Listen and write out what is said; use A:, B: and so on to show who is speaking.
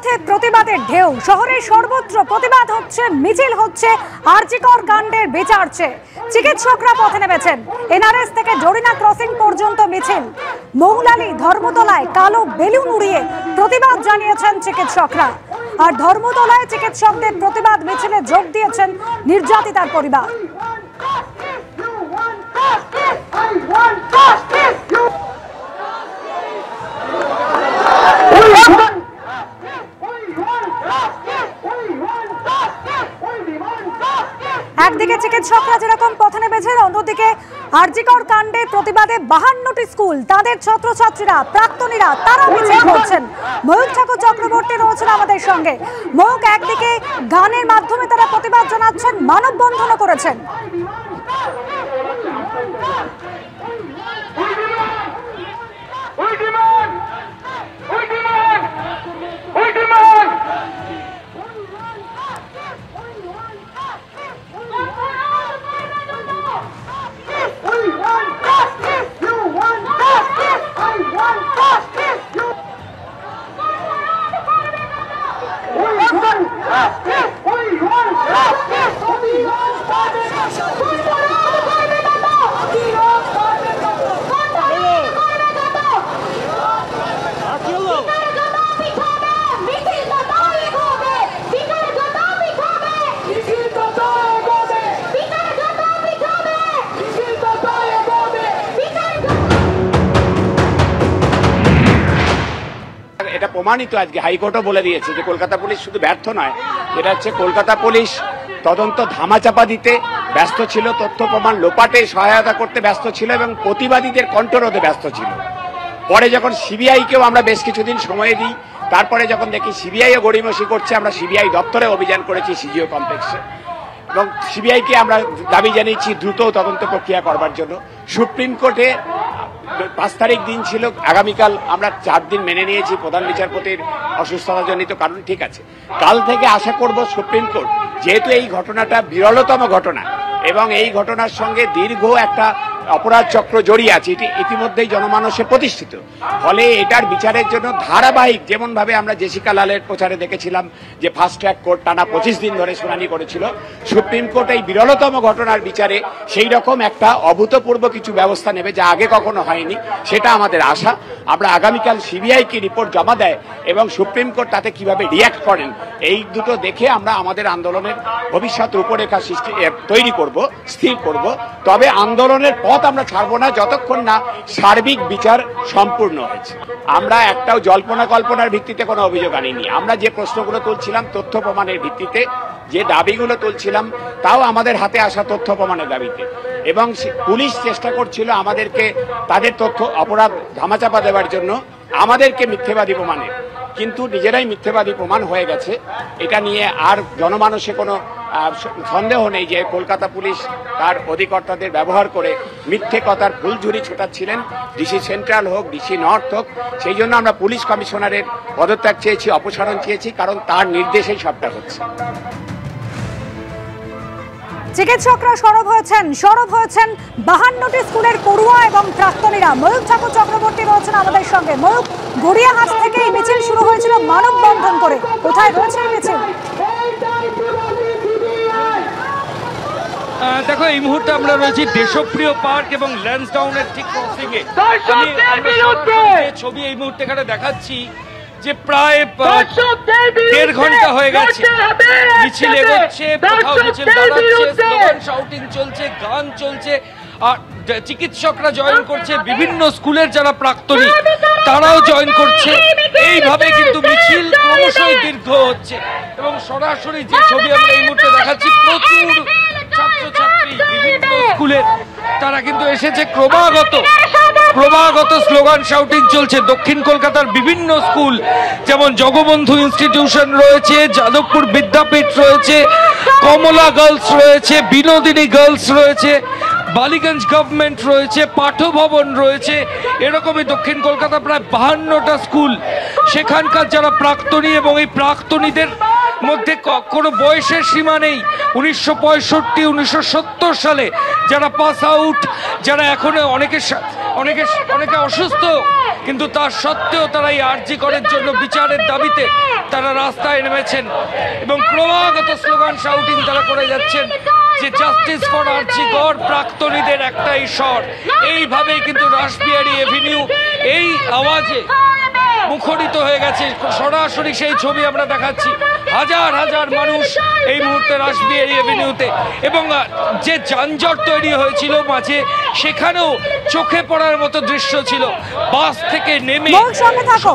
A: রাজপথে প্রতিবাদের ঢেউ, শহরের সর্বত্র প্রতিবাদ হচ্ছে, মিছিল হচ্ছে আরজিকর কাণ্ডের বিচার চেয়ে। চিকিৎসকরা পথে নেমেছেন, এনআরএস থেকে জরিনা ক্রসিং পর্যন্ত মিছিল। মৌলালী ধর্মতলায় কালো বেলুন উড়িয়ে প্রতিবাদ জানিয়েছেন চিকিৎসকরা। আর ধর্মতলায় চিকিৎসকদের প্রতিবাদ মিছিলে যোগ দিয়েছেন নির্যাতিতার পরিবার। একদিকে চিকিৎসকরা যেরকম পথে নেমেছেন, অন্যদিকে আরজিকর কাণ্ডের প্রতিবাদে 52টি স্কুল, তাদের ছাত্রছাত্রীরা, প্রাক্তনীরা তারা মিছিল করছেন। ময়ূক ঠাকুর চক্রবর্তী রয়েছেন আমাদের সঙ্গে। ময়ূক, একদিকে গানের মাধ্যমে তারা প্রতিবাদ জানাচ্ছেন, মানববন্ধনও করেছেন।
B: এটা প্রমাণিত, আজকে হাইকোর্টও বলে দিয়েছে যে কলকাতা পুলিশ শুধু ব্যর্থ নয়, এটা হচ্ছে কলকাতা পুলিশ তদন্ত ধামাচাপা দিতে ব্যস্ত ছিল, তথ্য প্রমাণ লোপাটে সহায়তা করতে ব্যস্ত ছিল এবং প্রতিবাদীদের কণ্ঠরোধে ব্যস্ত ছিল। পরে যখন সিবিআইকেও আমরা বেশ কিছুদিন সময় দিই, তারপরে যখন দেখি সিবিআইও গড়িমসি করছে, আমরা সিবিআই দপ্তরে অভিযান করেছি সিজিও কমপ্লেক্সে এবং সিবিআইকে আমরা দাবি জানিয়েছি দ্রুত তদন্ত প্রক্রিয়া করবার জন্য। সুপ্রিম কোর্টে 5 তারিখ দিন ছিল, আগামীকাল আমরা 4 দিন মেনে নিয়েছি প্রধান বিচারপতির অসুস্থতাজনিত কারণ। ঠিক আছে, কাল থেকে আশা করব সুপ্রিম কোর্ট, যেহেতু এই ঘটনাটা বিরলতম ঘটনা এবং এই ঘটনার সঙ্গে দীর্ঘ একটা অপরাধ চক্র জড়িয়ে আছে, এটি ইতিমধ্যেই জনমানসে প্রতিষ্ঠিত, ফলে এটার বিচারের জন্য ধারাবাহিক, যেমন ভাবে আমরা জেসিকা লালের প্রচারে দেখেছিলাম যে ফাস্ট ট্র্যাক কোর্ট টানা 25 দিন ধরে শুনানি করেছিল, সুপ্রিম কোর্ট এই বিরলতম ঘটনার বিচারে সেই রকম একটা অভূতপূর্ব কিছু ব্যবস্থা নেবে যা আগে কখনো হয়নি, সেটা আমাদের আশা। আমরা আগামীকাল সিবিআই কি রিপোর্ট জমা দেয় এবং সুপ্রিম কোর্ট তাতে কিভাবে রিয়াক্ট করেন, এই দুটো দেখে আমরা আমাদের আন্দোলনের ভবিষ্যৎ রূপরেখা তৈরি করব, স্থির করব। তবে আন্দোলনের পথ আমরা ছাড়বো না যতক্ষণ না সার্বিক বিচার সম্পূর্ণ হয়েছে। আমরা একটাও জল্পনা কল্পনার ভিত্তিতে কোনো অভিযোগ আনিনি। আমরা যে প্রশ্নগুলো তুলছিলাম তথ্য প্রমাণের ভিত্তিতে, যে দাবিগুলো তুলছিলাম তাও আমাদের হাতে আসা তথ্য প্রমাণের দাবিতে, এবং পুলিশ চেষ্টা করছিল আমাদেরকে তাদের তথ্য অপরাধ ধামাচাপা দেওয়ার জন্য, আমাদেরকে মিথ্যেবাদী প্রমাণের, কিন্তু নিজেরাই মিথ্যেবাদী প্রমাণ হয়ে গেছে। এটা নিয়ে আর জনমানসে কোনো সন্দেহ নেই যে কলকাতা পুলিশ তার অধিকর্তাদের ব্যবহার করে মিথ্যে কথার ফুলঝুরি ছোটাচ্ছিলেন, ডিসি সেন্ট্রাল হোক, ডিসি নর্থ হোক। সেই জন্য আমরা পুলিশ কমিশনারের পদত্যাগ চেয়েছি, অপসারণ চেয়েছি, কারণ তার নির্দেশেই সবটা হচ্ছে।
A: চিকিৎসকরা সরব হয়েছেন 52টি স্কুলের পড়ুয়া এবং প্রাক্তনীরা। ময়ূক ঠাকুর চক্রবর্তী রয়েছেন আমাদের সঙ্গে। ময়ূক, গড়িয়াহাট থেকে এই মিছিল শুরু হয়েছিল মানববন্ধন করে, কোথায় রয়েছে এই মিছিল?
C: দেখো, এই মুহূর্তে আমরা রয়েছি দেশপ্রিয় পার্ক এবং ল্যান্সডাউনের ঠিক ক্রসিং এ। ছবি এই মুহূর্তে এখানে দেখাচ্ছি যে প্রায় 1.5 ঘন্টা হয়ে গেছে মিছিল এগোচ্ছে, কোথাও মিছিল দাঁড়াচ্ছে, স্লোগান শাউটিং চলছে, গান চলছে, আর চিকিৎসকরা জয়েন করছে, বিভিন্ন স্কুলের যারা প্রাক্তনী তারাও জয়েন করছে। এইভাবে কিন্তু মিছিল ক্রমশই দীর্ঘ হচ্ছে এবং সরাসরি যে ছবি আমরা এই মুহূর্তে দেখাচ্ছি, প্রচুর ছাত্রছাত্রী বিভিন্ন স্কুলের তারা কিন্তু এসেছে, ক্রমাগত স্লোগান শাউটিং চলছে। দক্ষিণ কলকাতার বিভিন্ন স্কুল, যেমন জগবন্ধু ইনস্টিটিউশন রয়েছে, যাদবপুর বিদ্যাপীঠ রয়েছে, কমলা গার্লস রয়েছে, বিনোদিনী গার্লস রয়েছে, বালিগঞ্জ গভর্নমেন্ট রয়েছে, পাঠভবন রয়েছে, এরকমই দক্ষিণ কলকাতা প্রায় 52টা স্কুল। সেখানকার যারা প্রাক্তনী এবং এই প্রাক্তনীদের মধ্যে কোনো বয়সের সীমা নেই। 1965, 1970 সালে যারা পাস আউট, যারা এখন অনেকে অসুস্থ, কিন্তু তার সত্ত্বেও তারা এই আরজি করের জন্য বিচারের দাবিতে তারা রাস্তায় নেমেছেন এবং ক্রমাগত স্লোগান শাউটিং তারা করে যাচ্ছেন যে জাস্টিস ফর আরজি কর, প্রাক্তনীদের একটাই স্বর। এইভাবেই কিন্তু রাসবিহারী এভিনিউ এই আওয়াজে মুখরিত হয়ে গেছে। সরাসরি সেই ছবি আমরা দেখাচ্ছি, হাজার হাজার মানুষ এই মুহূর্তে রাসবিহারী এভিনিউতে, এবং যে যানজট তৈরি হয়েছিল মাঝে, সেখানেও চোখে পড়ার মতো দৃশ্য ছিল। বাস থেকে নেমে
A: সঙ্গে থাকো।